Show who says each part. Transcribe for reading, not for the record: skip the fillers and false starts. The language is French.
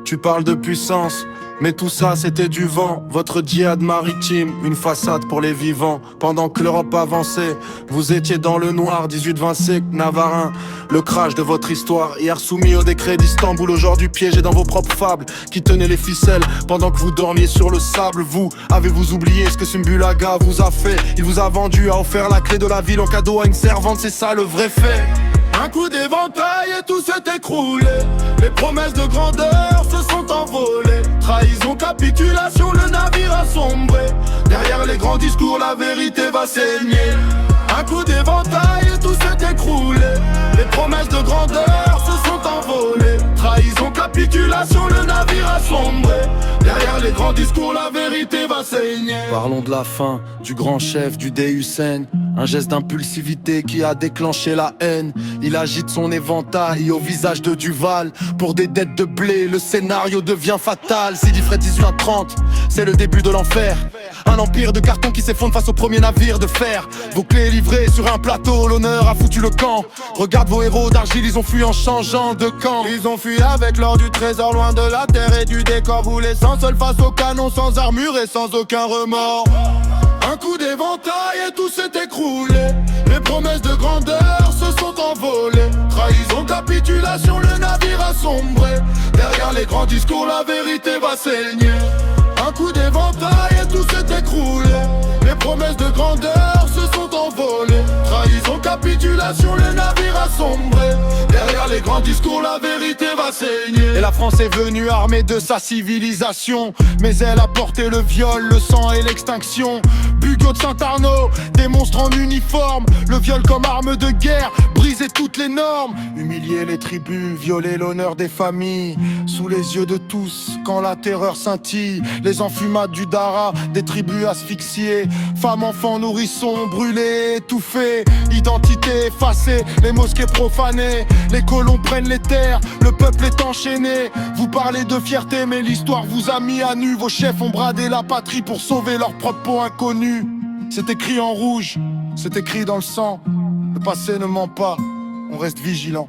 Speaker 1: Tu parles de puissance, mais tout ça c'était du vent. Votre djihad maritime, une façade pour les vivants. Pendant que l'Europe avançait, vous étiez dans le noir. 18-20 siècles, Navarin, le crash de votre histoire. Hier soumis au décret d'Istanbul, aujourd'hui piégé dans vos propres fables. Qui tenaient les ficelles pendant que vous dormiez sur le sable. Vous, avez-vous oublié ce que Sumbulaga vous a fait? Il vous a vendu, a offert la clé de la ville en cadeau à une servante, c'est ça le vrai fait. Un coup d'éventail et tout s'est écroulé. Les promesses de grandeur se sont envolées. Trahison, capitulation, le navire a sombré. Derrière les grands discours, la vérité va saigner. Un coup d'éventail et tout s'est écroulé. Les promesses de grandeur se sont envolées. Trahison, capitulation, le navire a sombré. Derrière les grands discours, la vérité va saigner. Parlons de la fin, du grand chef, du Hussein. Un geste d'impulsivité qui a déclenché la haine. Il agite son éventail au visage de Duval. Pour des dettes de blé, le scénario devient fatal. Sidi Fred 1830, c'est le début de l'enfer. Un empire de carton qui s'effondre face au premier navire de fer. Vos clés livrées sur un plateau, l'honneur a foutu le camp. Regarde vos héros d'argile, ils ont fui en changeant de camp. Ils ont fui avec l'or du trésor, loin de la terre et du décor. Vous laissant seul face au canon, sans armure et sans aucun remords. Un coup d'éventail et tout s'est écroulé. Les promesses de grandeur se sont envolées. Trahison, capitulation, le navire a sombré. Derrière les grands discours, la vérité va saigner. Un coup d'éventail et tout s'est écroulé. Les promesses de grandeur se sont envolées. Trahison, capitulation, le navire a sombré. Derrière les grands discours, la vérité va saigner. Et la France est venue armée de sa civilisation, mais elle a porté le viol, le sang et l'extinction. Bugeaud de Saint-Arnaud, des monstres en uniforme. Le viol comme arme de guerre, briser toutes les normes. Humilier les tribus, violer l'honneur des familles. Sous les yeux de tous, quand la terreur scintille. Les enfumades du Dara, des tribus asphyxiées. Femmes, enfants, nourrissons, brûlés, étouffés. Identité effacée, les mosquées profanées. Les colons prennent les terres, le peuple est enchaîné. Vous parlez de fierté, mais l'histoire vous a mis à nu. Vos chefs ont bradé la patrie pour sauver leur propre peau inconnue. C'est écrit en rouge, c'est écrit dans le sang. Le passé ne ment pas, on reste vigilant.